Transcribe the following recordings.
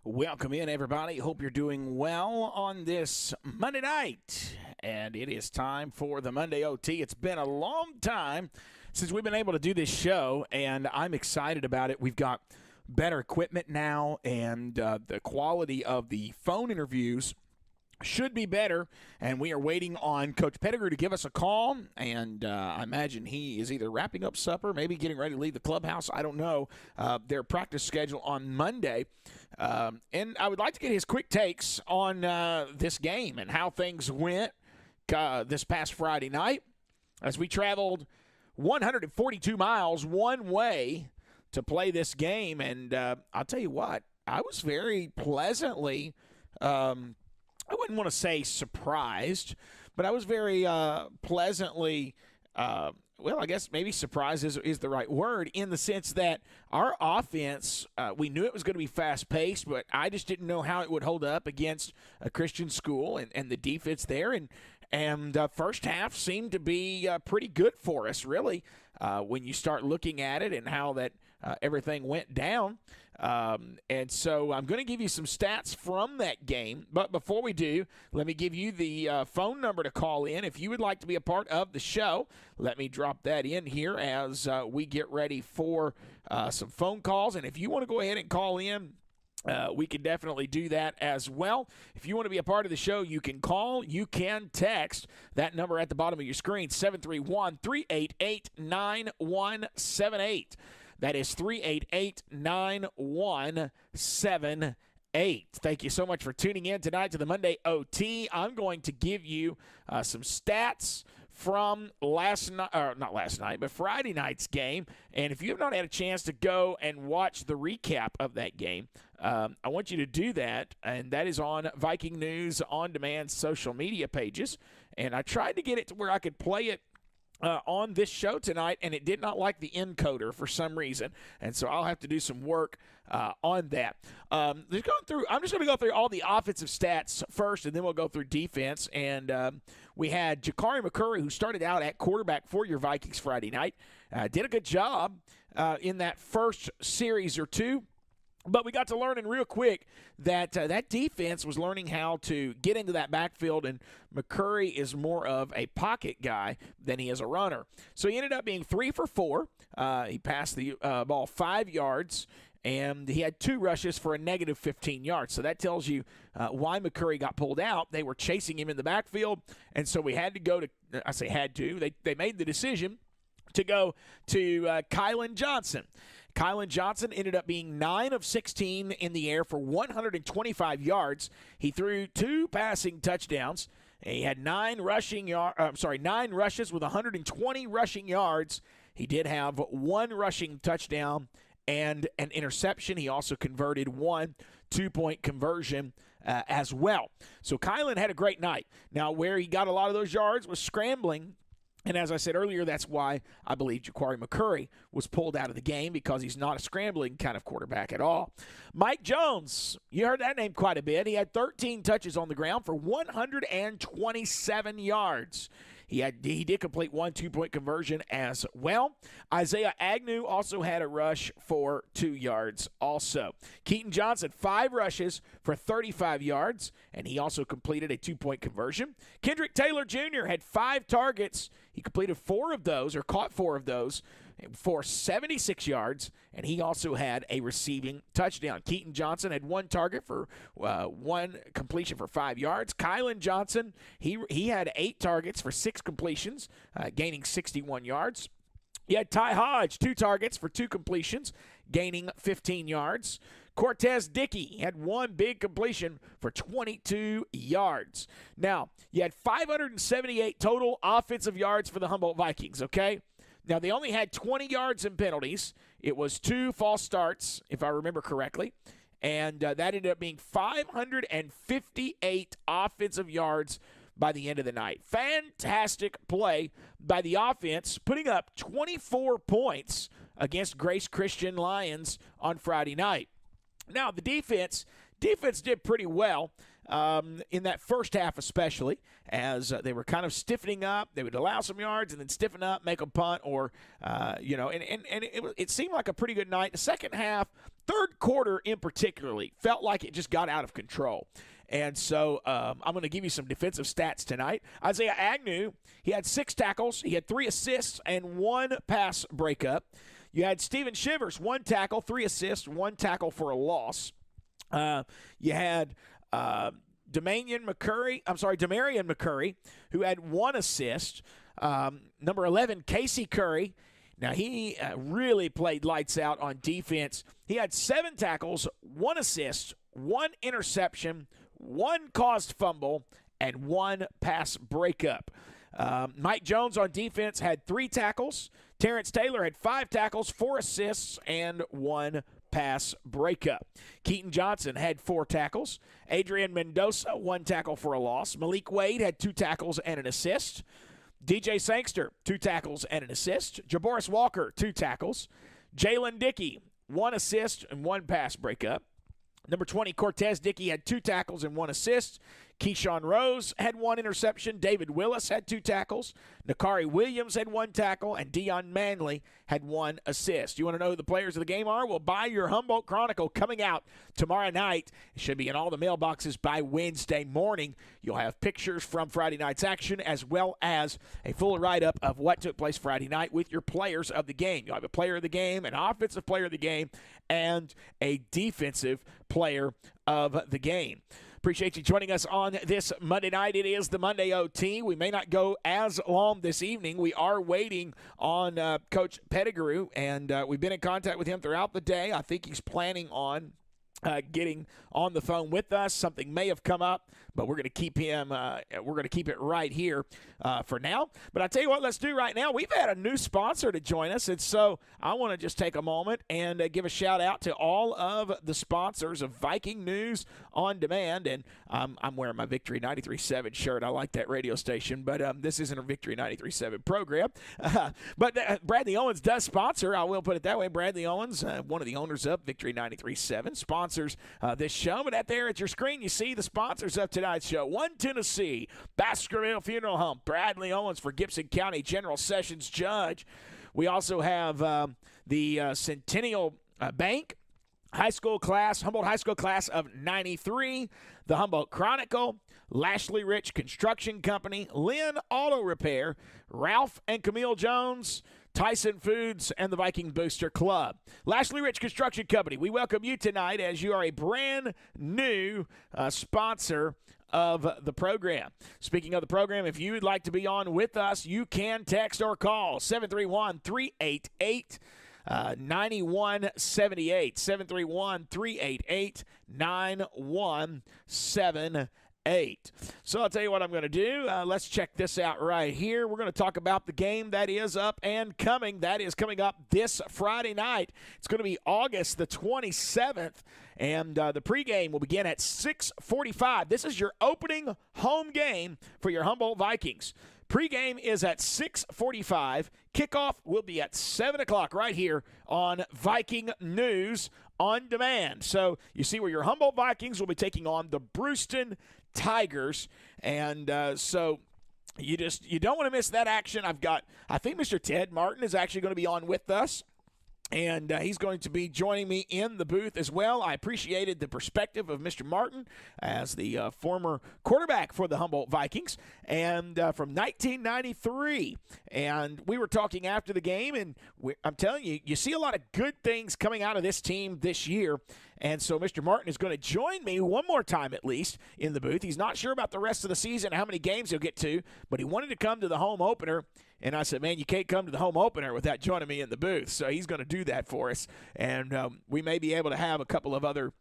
Welcome in, everybody. Hope you're doing well on this Monday night. And it is time for the Monday OT. It's been a long time since we've been able to do this show, and I'm excited about it. We've got better equipment now, and the quality of the phone interviews should be better, and we are waiting on Coach Pettigrew to give us a call, and I imagine he is either wrapping up supper, maybe getting ready to leave the clubhouse. I don't know. Their practice schedule on Monday, and I would like to get his quick takes on this game and how things went this past Friday night as we traveled 142 miles one way to play this game, and I'll tell you what, I was very pleasantly I wouldn't want to say surprised, but I was very pleasantly, I guess maybe surprised is the right word, in the sense that our offense, we knew it was going to be fast-paced, but I just didn't know how it would hold up against a Christian school and the defense there. And first half seemed to be pretty good for us, really, when you start looking at it and how that everything went down. And so I'm going to give you some stats from that game. But before we do, let me give you the phone number to call in. If you would like to be a part of the show, let me drop that in here as we get ready for some phone calls. And if you want to go ahead and call in, we can definitely do that as well. If you want to be a part of the show, you can call, you can text. That number at the bottom of your screen, 731-388-9178. That is 388-9178. Thank you so much for tuning in tonight to the Monday OT. I'm going to give you some stats from Friday night's game. And if you have not had a chance to go and watch the recap of that game, I want you to do that. And that is on Viking News On Demand social media pages. And I tried to get it to where I could play it on this show tonight, and it did not like the encoder for some reason, and so I'll have to do some work on that. I'm just going to go through all the offensive stats first, and then we'll go through defense. And we had Jakari McCurry, who started out at quarterback for your Vikings Friday night. Did a good job in that first series or two. But we got to learning real quick that that defense was learning how to get into that backfield, and McCurry is more of a pocket guy than he is a runner. So he ended up being 3 for 4. He passed the ball 5 yards, and he had 2 rushes for a negative 15 yards. So that tells you why McCurry got pulled out. They were chasing him in the backfield, and so we had to go to – I say had to. They made the decision to go to Kylan Johnson. Kylan Johnson ended up being 9 of 16 in the air for 125 yards. He threw 2 passing touchdowns. He had 9 rushes with 120 rushing yards. He did have 1 rushing touchdown and an interception. He also converted 1 2-point conversion as well. So Kylan had a great night. Now, where he got a lot of those yards was scrambling. And as I said earlier, that's why I believe Jakari McCurry was pulled out of the game, because he's not a scrambling kind of quarterback at all. Mike Jones, you heard that name quite a bit. He had 13 touches on the ground for 127 yards. He did complete 1 2-point conversion as well. Isaiah Agnew also had a rush for 2 yards also. Keaton Johnson, 5 rushes for 35 yards, and he also completed a 2-point conversion. Kendrick Taylor Jr. had 5 targets. He completed 4 of those, or caught 4 of those, for 76 yards, and he also had a receiving touchdown. Keaton Johnson had 1 target for 1 completion for 5 yards. Kylan Johnson, he had 8 targets for 6 completions, gaining 61 yards. You had Ty Hodge, 2 targets for 2 completions, gaining 15 yards. Cortez Dickey had 1 big completion for 22 yards. Now, you had 578 total offensive yards for the Humboldt Vikings, okay? Now, they only had 20 yards in penalties. It was 2 false starts, if I remember correctly. And that ended up being 558 offensive yards by the end of the night. Fantastic play by the offense, putting up 24 points against Grace Christian Lions on Friday night. Now, the defense did pretty well. in that first half especially, as they were kind of stiffening up. They would allow some yards and then stiffen up, make a punt, or, and it seemed like a pretty good night. The second half, third quarter in particularly, felt like it just got out of control. And so I'm going to give you some defensive stats tonight. Isaiah Agnew, he had 6 tackles. He had 3 assists and 1 pass breakup. You had Steven Shivers, 1 tackle, 3 assists, 1 tackle for a loss. You had Demarion McCurry, who had 1 assist. Number 11, Casey Curry. Now, he really played lights out on defense. He had 7 tackles, 1 assist, 1 interception, 1 caused fumble, and 1 pass breakup. Mike Jones on defense had 3 tackles. Terrence Taylor had 5 tackles, 4 assists, and 1 pass breakup. Keaton Johnson had 4 tackles. Adrian Mendoza, 1 tackle for a loss. Malik Wade had 2 tackles and an assist. DJ Sangster, 2 tackles and an assist. Jaboris Walker, 2 tackles. Jalen Dickey, 1 assist and 1 pass breakup. Number 20, Cortez Dickey had 2 tackles and 1 assist. Keyshawn Rose had 1 interception. David Willis had 2 tackles. Nakari Williams had 1 tackle. And Dion Manley had 1 assist. You want to know who the players of the game are? Well, buy your Humboldt Chronicle coming out tomorrow night. It should be in all the mailboxes by Wednesday morning. You'll have pictures from Friday night's action as well as a full write-up of what took place Friday night with your players of the game. You'll have a player of the game, an offensive player of the game, and a defensive player of the game. Appreciate you joining us on this Monday night. It is the Monday OT. We may not go as long this evening. We are waiting on Coach Pettigrew, and we've been in contact with him throughout the day. I think he's planning on getting on the phone with us. Something may have come up, but we're going to keep him. We're going to keep it right here for now. But I tell you what, let's do right now. We've had a new sponsor to join us, and so I want to just take a moment and give a shout out to all of the sponsors of Viking News on Demand. And I'm wearing my Victory 93.7 shirt. I like that radio station, but this isn't a Victory 93.7 program. But Bradley Owens does sponsor. I will put it that way. Bradley Owens, one of the owners of Victory 93.7, sponsors this show. But out there at your screen, you see the sponsors of tonight's show. One Tennessee, Baskerville Funeral Home, Bradley Owens for Gibson County General Sessions Judge. We also have the Centennial Bank Humboldt High School class of 93, the Humboldt Chronicle, Lashley Rich Construction Company, Lynn Auto Repair, Ralph and Camille Jones, Tyson Foods, and the Viking Booster Club. Lashley Rich Construction Company, we welcome you tonight as you are a brand new sponsor of the program. Speaking of the program, if you would like to be on with us, you can text or call 731-388 9178, 731-388-9178. So I'll tell you what I'm going to do. Let's check this out right here. We're going to talk about the game that is up and coming. That is coming up this Friday night. It's going to be August the 27th, and the pregame will begin at 6:45. This is your opening home game for your Humboldt Vikings. Pregame is at 6:45. Kickoff will be at 7 o'clock right here on Viking News on Demand. So you see where your Humboldt Vikings will be taking on the Brewston Tigers. And so you don't want to miss that action. I think Mr. Ted Martin is actually going to be on with us. And he's going to be joining me in the booth as well. I appreciated the perspective of Mr. Martin as the former quarterback for the Humboldt Vikings and from 1993. And we were talking after the game, and I'm telling you, you see a lot of good things coming out of this team this year. And so Mr. Martin is going to join me one more time at least in the booth. He's not sure about the rest of the season, how many games he'll get to, but he wanted to come to the home opener. And I said, man, you can't come to the home opener without joining me in the booth. So he's going to do that for us. And we may be able to have a couple of other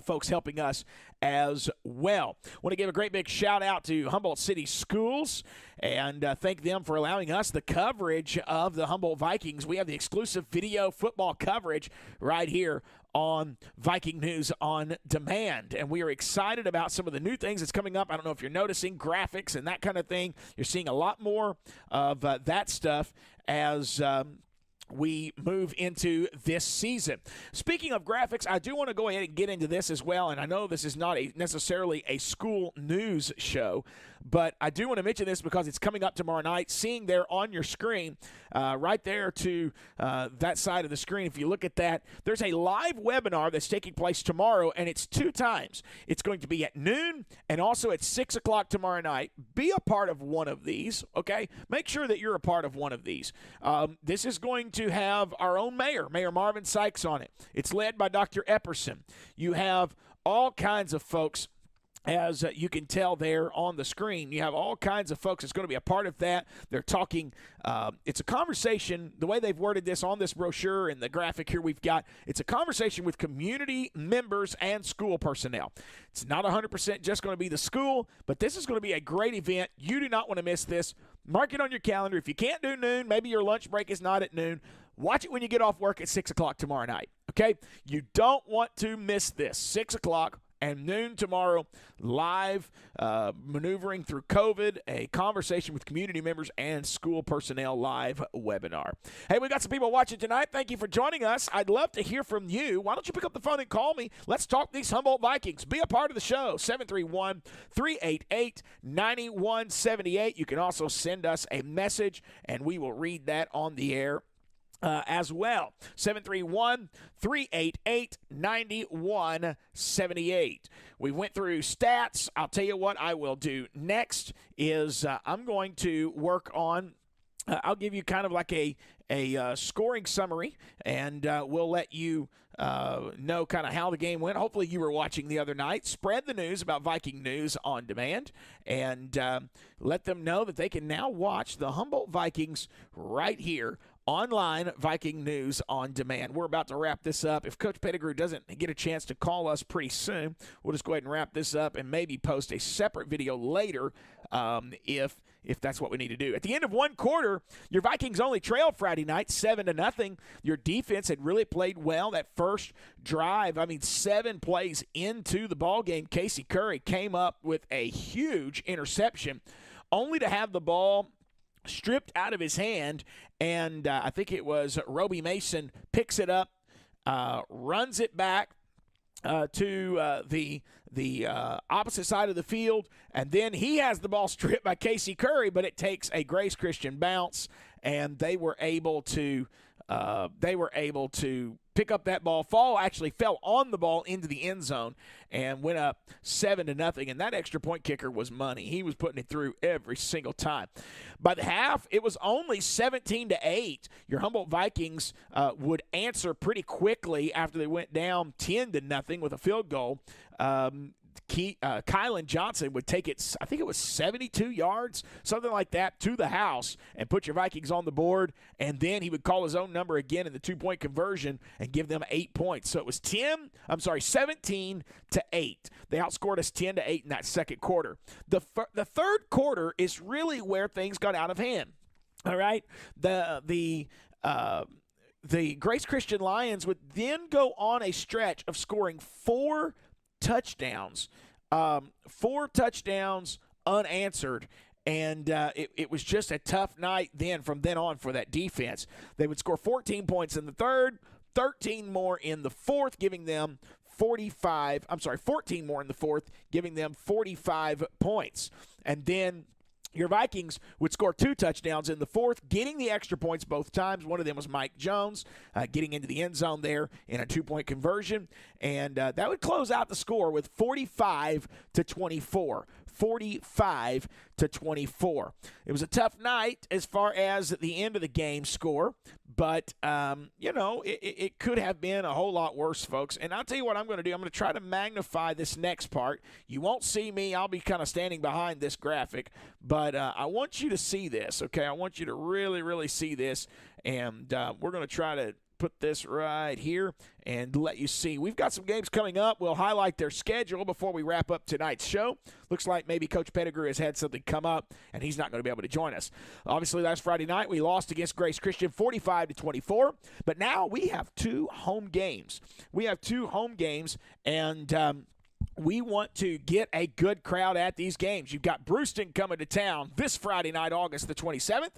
folks helping us as well. Want to give a great big shout out to Humboldt City Schools and thank them for allowing us the coverage of the Humboldt Vikings. We have the exclusive video football coverage right here on Viking News on Demand. And we are excited about some of the new things that's coming up. I don't know if you're noticing graphics and that kind of thing. You're seeing a lot more of that stuff as we move into this season. Speaking of graphics, I do want to go ahead and get into this as well, and I know this is not necessarily a school news show, but I do want to mention this because it's coming up tomorrow night. Seeing there on your screen, right there to that side of the screen, if you look at that, there's a live webinar that's taking place tomorrow, and it's 2 times. It's going to be at noon and also at 6 o'clock tomorrow night. Be a part of one of these, okay? Make sure that you're a part of one of these. This is going to have our own mayor, Mayor Marvin Sykes, on it. It's led by Dr. Epperson. You have all kinds of folks, as you can tell there on the screen. You have all kinds of folks that's going to be a part of that. They're talking, it's a conversation, the way they've worded this on this brochure and the graphic here we've got, it's a conversation with community members and school personnel. It's not 100% just going to be the school, but this is going to be a great event. You do not want to miss this. Mark it on your calendar. If you can't do noon, maybe your lunch break is not at noon, watch it when you get off work at 6 o'clock tomorrow night, okay? You don't want to miss this. 6 o'clock and noon tomorrow, live maneuvering through COVID, a conversation with community members and school personnel live webinar. Hey, we got some people watching tonight. Thank you for joining us. I'd love to hear from you. Why don't you pick up the phone and call me? Let's talk these Humboldt Vikings. Be a part of the show, 731-388-9178. You can also send us a message, and we will read that on the air as well. 731-388-9178. We went through stats. I'll tell you what I will do next is I'm going to work on I'll give you kind of like a scoring summary, and we'll let you know kind of how the game went. Hopefully you were watching the other night. Spread the news about Viking News on Demand, and let them know that they can now watch the Humboldt Vikings right here online, Viking News on Demand. We're about to wrap this up. If Coach Pettigrew doesn't get a chance to call us pretty soon, we'll just go ahead and wrap this up and maybe post a separate video later if that's what we need to do. At the end of one quarter, your Vikings only trailed Friday night 7-0. Your defense had really played well that first drive. 7 plays into the ballgame, Casey Curry came up with a huge interception, only to have the ball stripped out of his hand, and I think it was Roby Mason picks it up, runs it back to the opposite side of the field, and then he has the ball stripped by Casey Curry, but it takes a Grace Christian bounce, and they were able to pick up that ball. Actually fell on the ball into the end zone and went up 7-0. And that extra point kicker was money. He was putting it through every single time. By the half, it was only 17-8. Your Humboldt Vikings would answer pretty quickly after they went down 10-0 with a field goal. Kylan Johnson would take it, I think it was 72 yards, something like that, to the house and put your Vikings on the board, and then he would call his own number again in the 2-point conversion and give them 8 points. So it was 17-8. They outscored us 10-8 in that second quarter. The third quarter is really where things got out of hand. All right? The Grace Christian Lions would then go on a stretch of scoring 4 touchdowns unanswered, and it was just a tough night from then on for that defense. They would score 14 points in the third, 13 more in the fourth, giving them 14 more in the fourth, giving them 45 points. And then your Vikings would score 2 touchdowns in the fourth, getting the extra points both times. One of them was Mike Jones getting into the end zone there in a 2-point conversion. And that would close out the score with 45-24. 45-24. It was a tough night as far as the end of the game score, but, it could have been a whole lot worse, folks. And I'll tell you what I'm going to do. I'm going to try to magnify this next part. You won't see me. I'll be kind of standing behind this graphic, but I want you to see this, okay? I want you to really, really see this, and we're going to try to put this right here and let you see. We've got some games coming up. We'll highlight their schedule before we wrap up tonight's show. Looks like maybe Coach Pettigrew has had something come up, and he's not going to be able to join us. Obviously, last Friday night, we lost against Grace Christian 45-24, but now we have 2 home games. And we want to get a good crowd at these games. You've got Brewston coming to town this Friday night, August the 27th.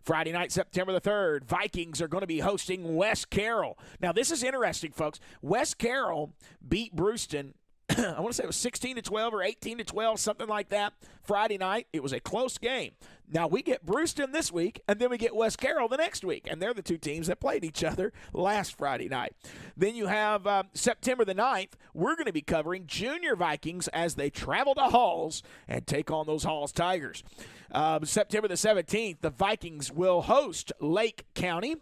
Friday night, September the 3rd, Vikings are going to be hosting West Carroll. Now, this is interesting, folks. West Carroll beat Brewston, I want to say it was 16-12 or 18-12, something like that, Friday night. It was a close game. Now, we get Brewston this week, and then we get West Carroll the next week, and they're the two teams that played each other last Friday night. Then you have September the 9th. We're going to be covering Junior Vikings as they travel to Halls and take on those Halls Tigers. September the 17th, the Vikings will host Lake County.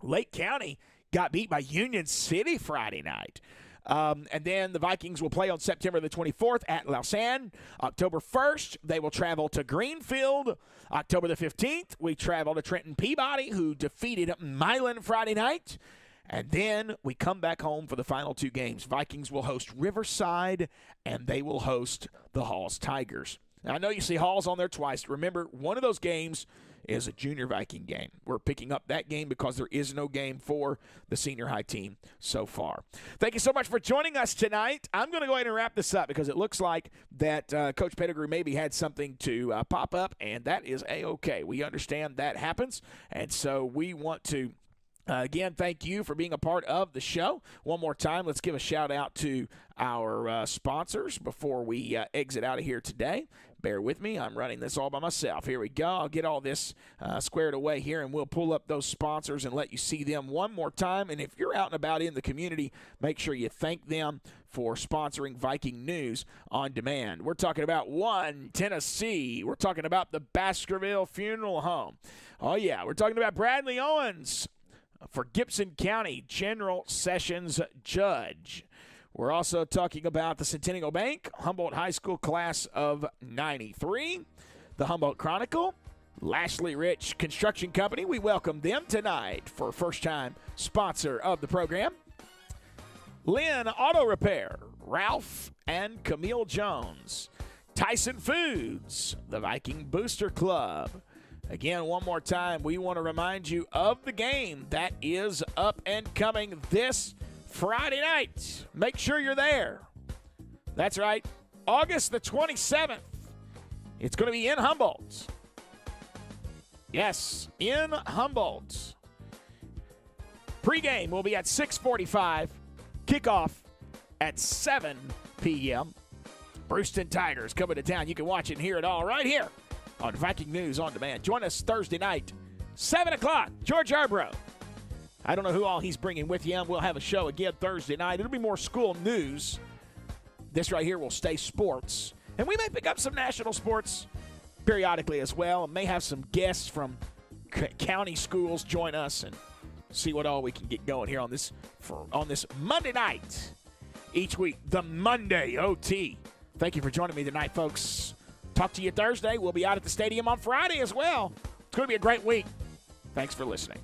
Lake County got beat by Union City Friday night. And then the Vikings will play on September the 24th at Lausanne. October 1st, they will travel to Greenfield. October the 15th, we travel to Trenton Peabody, who defeated Milan Friday night. And then we come back home for the final two games. Vikings will host Riverside, and they will host the Halls Tigers. Now, I know you see Halls on there twice. Remember, one of those games is a junior Viking game. We're picking up that game because there is no game for the senior high team so far. Thank you so much for joining us tonight. I'm going to go ahead and wrap this up because it looks like that Coach Pettigrew maybe had something to pop up, and that is A-OK. We understand that happens, and so we want to again, thank you for being a part of the show. One more time, let's give a shout-out to our sponsors before we exit out of here today. Bear with me. I'm running this all by myself. Here we go. I'll get all this squared away here, and we'll pull up those sponsors and let you see them one more time. And if you're out and about in the community, make sure you thank them for sponsoring Viking News on Demand. We're talking about One Tennessee. We're talking about the Baskerville Funeral Home. Oh, yeah. We're talking about Bradley Owens for Gibson County General Sessions Judge. We're also talking about the Centennial Bank, Humboldt High School class of 93, the Humboldt Chronicle, Lashley Rich Construction Company. We welcome them tonight for first-time sponsor of the program. Lynn Auto Repair, Ralph and Camille Jones. Tyson Foods, the Viking Booster Club. Again, one more time, we want to remind you of the game that is up and coming this Friday night. Make sure you're there. That's right, August the 27th. It's going to be in Humboldt. Yes, in Humboldt. Pre-game will be at 6:45. Kickoff at 7 p.m. Brewston Tigers coming to town. You can watch it and hear it all right here on Viking News on Demand. Join us Thursday night, 7 o'clock. George Arbrough. I don't know who all he's bringing with him. We'll have a show again Thursday night. It'll be more school news. This right here will stay sports. And we may pick up some national sports periodically as well, and may have some guests from county schools join us and see what all we can get going here on this Monday night each week, the Monday OT. Thank you for joining me tonight, folks. Talk to you Thursday. We'll be out at the stadium on Friday as well. It's going to be a great week. Thanks for listening.